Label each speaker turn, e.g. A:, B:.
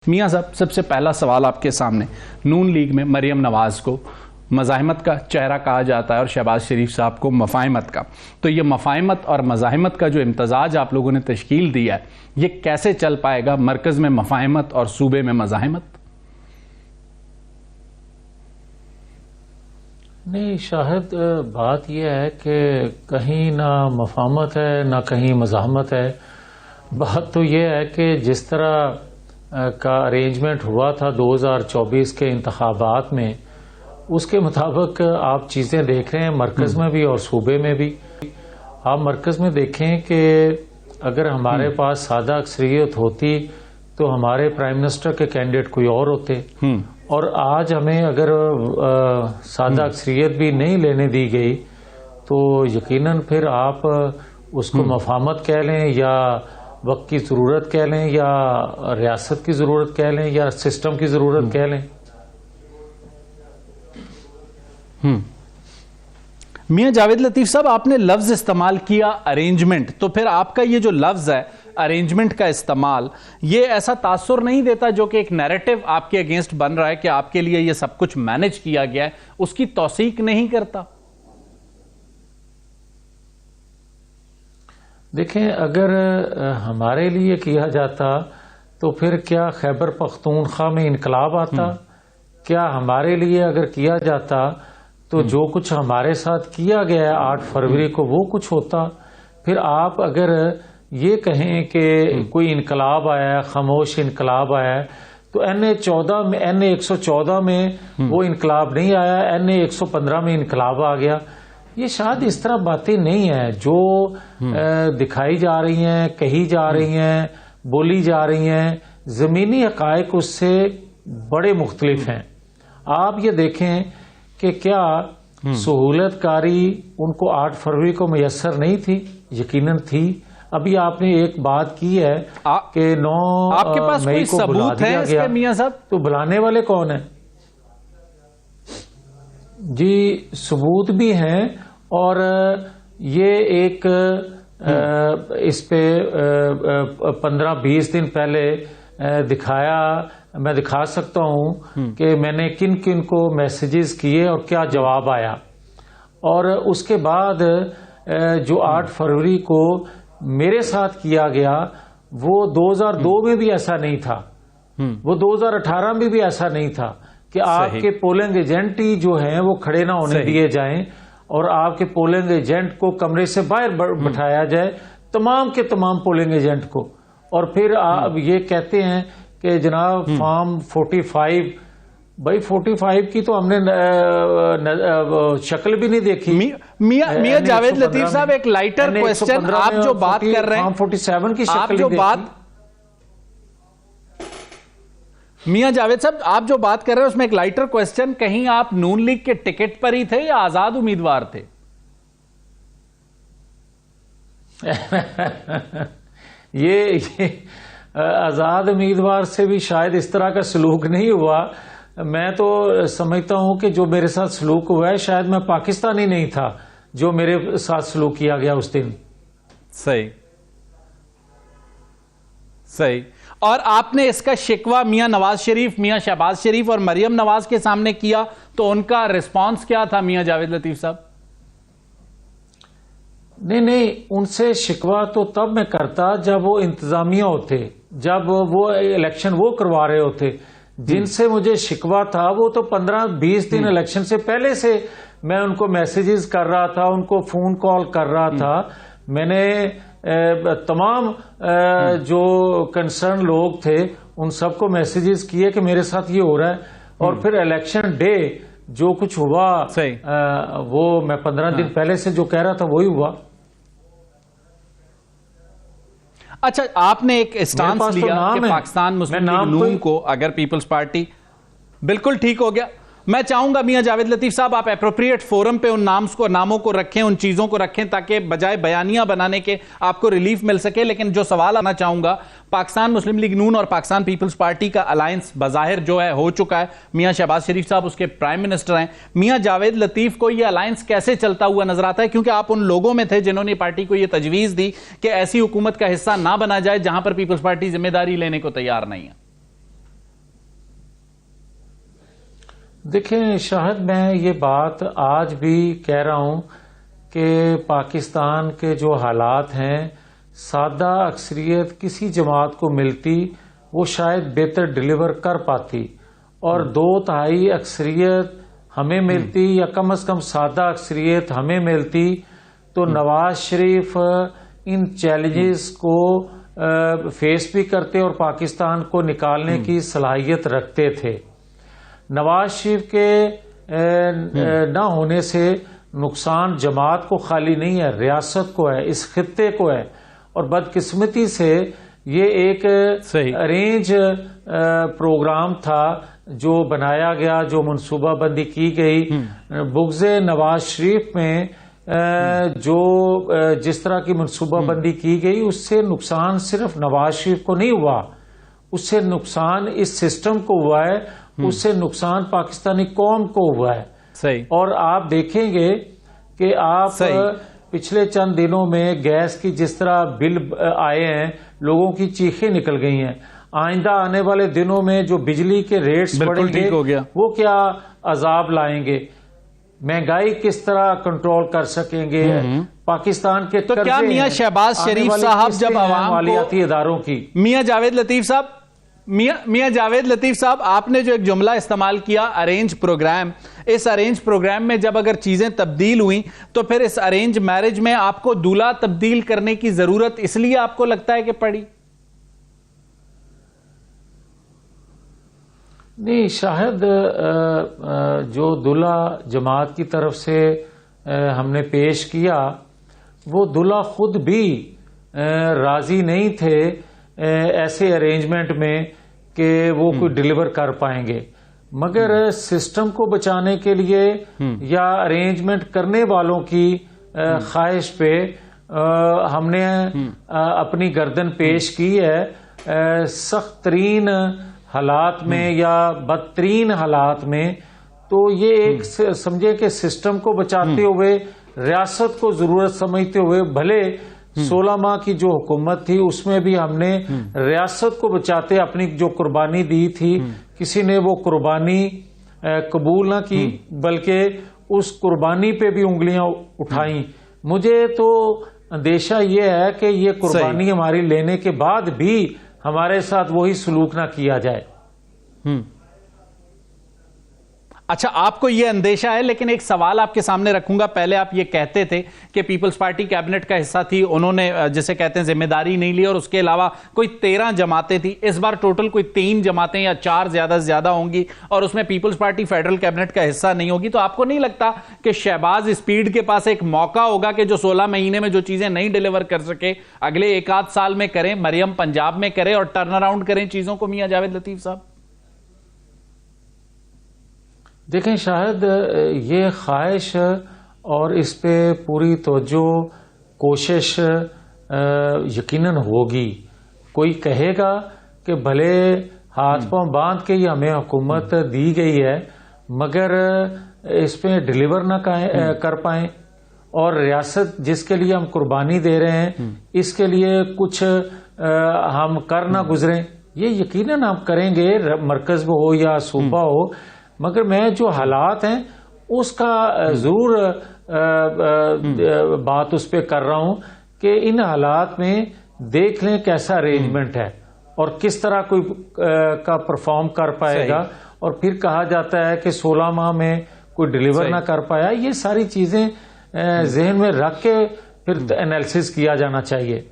A: मियां साहब, सबसे पहला सवाल आपके सामने। नून लीग में मरियम नवाज को मज़ाहिमत का चेहरा कहा जाता है और शहबाज शरीफ साहब को मफाहिमत का। तो ये मफाहिमत और मज़ाहिमत का जो इम्तजाज आप लोगों ने तश्कील दिया है, ये कैसे चल पाएगा? मरकज़ में मफाहिमत और सूबे में मज़ाहिमत?
B: नहीं, शायद बात यह है कि कहीं ना मफाहमत है ना कहीं मज़ाहमत है। बात तो यह है कि जिस तरह का अरेंजमेंट हुआ था 2024 के इंतखाबात में, उसके मुताबिक आप चीज़ें देख रहे हैं मरकज़ में भी और सूबे में भी। आप मरकज़ में देखें कि अगर हमारे पास सादा अक्सरियत होती तो हमारे प्राइम मिनिस्टर के कैंडिडेट कोई और होते, और आज हमें अगर सादा अक्सरियत भी नहीं लेने दी गई तो यकीनन फिर आप उसको मफाहमत कह लें या वक्त की ज़रूरत कह लें या रियासत की ज़रूरत कह लें या सिस्टम की ज़रूरत कह लें।
A: मियां जावेद लतीफ़ साहब, आपने लफ्ज़ इस्तेमाल किया अरेंजमेंट, तो फिर आपका ये जो लफ्ज़ है अरेंजमेंट का इस्तेमाल, ये ऐसा तासुर नहीं देता जो कि एक नैरेटिव आपके अगेंस्ट बन रहा है कि आपके लिए ये सब कुछ मैनेज किया गया है, उसकी तौसीक नहीं करता?
B: देखें, अगर हमारे लिए किया जाता तो फिर क्या खैबर पख्तूनख्वा में इनकलाब आता? क्या हमारे लिए अगर किया जाता तो जो कुछ हमारे साथ किया गया है 8 फरवरी को वो कुछ होता? फिर आप अगर ये कहें कि कोई इनकलाब आया है, खामोश इनकलाब आया है, तो NA 114 में वो इनकलाब नहीं आया, NA 115 में इनकलाब आ गया। ये शायद इस तरह बातें नहीं है जो दिखाई जा रही हैं, कही जा रही हैं, बोली जा रही हैं। ज़मीनी हक़ाइक़ उससे बड़े मुख्तलिफ हैं। आप ये देखें कि क्या सहूलतकारी उनको 8 फरवरी को मैसर नहीं थी? यकीनन थी। अभी आपने एक बात की है कि 9
A: आपके पास
B: मई को बुला दिया गया,
A: मियां साहब? तो
B: बुलाने वाले कौन है? जी, सबूत भी हैं और ये एक इस पे 15-20 दिन पहले मैं दिखा सकता हूं कि मैंने किन किन को मैसेजेस किए और क्या जवाब आया। और उसके बाद जो 8 फरवरी को मेरे साथ किया गया वो 2002 में भी ऐसा नहीं था, वो 2018 में भी ऐसा नहीं था कि आपके पोलिंग एजेंट ही जो हैं वो खड़े ना होने दिए जाएं और आपके पोलिंग एजेंट को कमरे से बाहर बैठाया जाए, तमाम के तमाम पोलिंग एजेंट को। और फिर आप ये कहते हैं कि जनाब फॉर्म 45, भाई 45 की तो हमने शक्ल भी नहीं देखी।
A: मियां जावेद लतीफ साहब, एक लाइटर क्वेश्चन, आप जो बात कर रहे हैं,
B: फॉर्म 47 की शक्ल नहीं देखी।
A: मियां जावेद साहब, आप जो बात कर रहे हैं उसमें एक लाइटर क्वेश्चन, कहीं आप नून लीग के टिकट पर ही थे या आजाद उम्मीदवार थे?
B: ये आजाद उम्मीदवार से भी शायद इस तरह का सलूक नहीं हुआ। मैं तो समझता हूं कि जो मेरे साथ सलूक हुआ है, शायद मैं पाकिस्तानी नहीं था जो मेरे साथ सलूक किया गया उस दिन।
A: सही सही। और आपने इसका शिकवा मियां नवाज शरीफ, मियां शहबाज शरीफ और मरियम नवाज के सामने किया, तो उनका रिस्पांस क्या था मियां जावेद लतीफ साहब?
B: नहीं, उनसे शिकवा तो तब मैं करता जब वो इंतजामिया होते, जब वो इलेक्शन वो करवा रहे होते। जिनसे मुझे शिकवा था वो तो 15-20 दिन इलेक्शन से पहले से मैं उनको मैसेजेस कर रहा था, उनको फोन कॉल कर रहा था। मैंने तमाम जो कंसर्न लोग थे उन सबको मैसेजेस किए कि मेरे साथ ये हो रहा है। और फिर इलेक्शन डे जो कुछ हुआ वो मैं 15 दिन पहले से जो कह रहा था वही हुआ।
A: अच्छा, आपने एक स्टांस लिया कि पाकिस्तान मुस्लिम लीग नून को अगर पीपल्स पार्टी, बिल्कुल ठीक हो गया। मैं चाहूंगा मियां जावेद लतीफ साहब, आप एप्रोप्रिएट फोरम पे उन नामों को रखें, उन चीजों को रखें ताकि बजाय बयानियां बनाने के आपको रिलीफ मिल सके। लेकिन जो सवाल आना चाहूंगा, पाकिस्तान मुस्लिम लीग नून और पाकिस्तान पीपल्स पार्टी का अलायंस बज़ाहिर जो है हो चुका है, मियां शहबाज शरीफ साहब उसके प्राइम मिनिस्टर हैं। मियां जावेद लतीफ को यह अलायंस कैसे चलता हुआ नजर आता है? क्योंकि आप उन लोगों में थे जिन्होंने पार्टी को यह तजवीज दी कि ऐसी हुकूमत का हिस्सा ना बना जाए जहां पर पीपल्स पार्टी जिम्मेदारी लेने को तैयार नहीं है।
B: देखें शायद मैं ये बात आज भी कह रहा हूं कि पाकिस्तान के जो हालात हैं, सादा अक्सरियत किसी जमात को मिलती वो शायद बेहतर डिलीवर कर पाती, और 2/3 अक्सरियत हमें मिलती या कम से कम सादा अक्सरियत हमें मिलती तो नवाज शरीफ इन चैलेंजेस को फेस भी करते और पाकिस्तान को निकालने की सलाहियत रखते थे। नवाज शरीफ के न होने से नुकसान जमात को खाली नहीं है, रियासत को है, इस खित्ते को है। और बदकिस्मती से ये एक अरेंज प्रोग्राम था जो बनाया गया, जो मनसूबाबंदी की गई। बुग़्ज़े नवाज शरीफ में जो जिस तरह की मनसूबाबंदी की गई, उससे नुकसान सिर्फ नवाज शरीफ को नहीं हुआ, उससे नुकसान इस सिस्टम को हुआ है, उससे नुकसान पाकिस्तानी कौम को हुआ है।
A: सही। और
B: आप देखेंगे कि आप पिछले चंद दिनों में गैस की जिस तरह बिल आए हैं, लोगों की चीखें निकल गई हैं। आइंदा आने वाले दिनों में जो बिजली के रेट्स बढ़ेंगे वो क्या अजाब लाएंगे, महंगाई किस तरह कंट्रोल कर सकेंगे, पाकिस्तान के
A: तो क्या मियां शहबाज शरीफ साहब जब आवाम
B: मालियाती इदारों की
A: मियां जावेद लतीफ साहब आपने जो एक जुमला इस्तेमाल किया अरेंज प्रोग्राम, इस अरेंज प्रोग्राम में जब अगर चीजें तब्दील हुई तो फिर इस अरेंज मैरिज में आपको दूल्हा तब्दील करने की जरूरत इसलिए आपको लगता है कि पड़ी?
B: नहीं, शायद जो दूल्हा जमात की तरफ से हमने पेश किया वो दूल्हा खुद भी राजी नहीं थे ऐसे अरेंजमेंट में कि वो कोई डिलीवर कर पाएंगे, मगर सिस्टम को बचाने के लिए या अरेंजमेंट करने वालों की ख्वाहिश पे हमने अपनी गर्दन पेश की है। सख्त तरीन हालात में या बदतरीन हालात में, तो ये एक समझे कि सिस्टम को बचाते हुए, रियासत को जरूरत समझते हुए, भले 16 माह की जो हुकूमत थी उसमें भी हमने रियासत को बचाते अपनी जो कुर्बानी दी थी, किसी ने वो कुर्बानी कबूल ना की बल्कि उस कुर्बानी पे भी उंगलियां उठाई। मुझे तो अंदेशा ये है कि ये कुर्बानी हमारी लेने के बाद भी हमारे साथ वही सलूक ना किया जाए।
A: अच्छा, आपको यह अंदेशा है, लेकिन एक सवाल आपके सामने रखूंगा। पहले आप ये कहते थे कि पीपल्स पार्टी कैबिनेट का हिस्सा थी, उन्होंने जिसे कहते हैं जिम्मेदारी नहीं ली, और उसके अलावा कोई 13 जमातें थी। इस बार टोटल कोई 3 जमातें या 4 ज्यादा से ज्यादा होंगी और उसमें पीपल्स पार्टी फेडरल कैबिनेट का हिस्सा नहीं होगी। तो आपको नहीं लगता कि शहबाज स्पीड के पास एक मौका होगा कि जो 16 महीने में जो चीजें नहीं डिलीवर कर सके अगले 1-8 साल में करें, मरियम पंजाब में करें और टर्न अराउंड करें चीजों को? मियां जावेद लतीफ साहब
B: देखें, शायद ये ख्वाहिश और इस पे पूरी तवज्जो कोशिश यकीनन होगी। कोई कहेगा कि भले हाथ पांव बांध के ही हमें हुकूमत दी गई है, मगर इस पे डिलीवर ना कर पाए, और रियासत जिसके लिए हम कुर्बानी दे रहे हैं इसके लिए कुछ हम कर ना गुजरें। ये यकीनन हम करेंगे, मरकज में हो या सूबा हो, मगर मैं जो हालात हैं उसका जरूर बात उस पर कर रहा हूं कि इन हालात में देख लें कैसा अरेंजमेंट है और किस तरह कोई का परफॉर्म कर पाएगा। और फिर कहा जाता है कि 16 माह में कोई डिलीवर ना कर पाया। ये सारी चीजें जहन में रख के फिर एनालिसिस किया जाना चाहिए।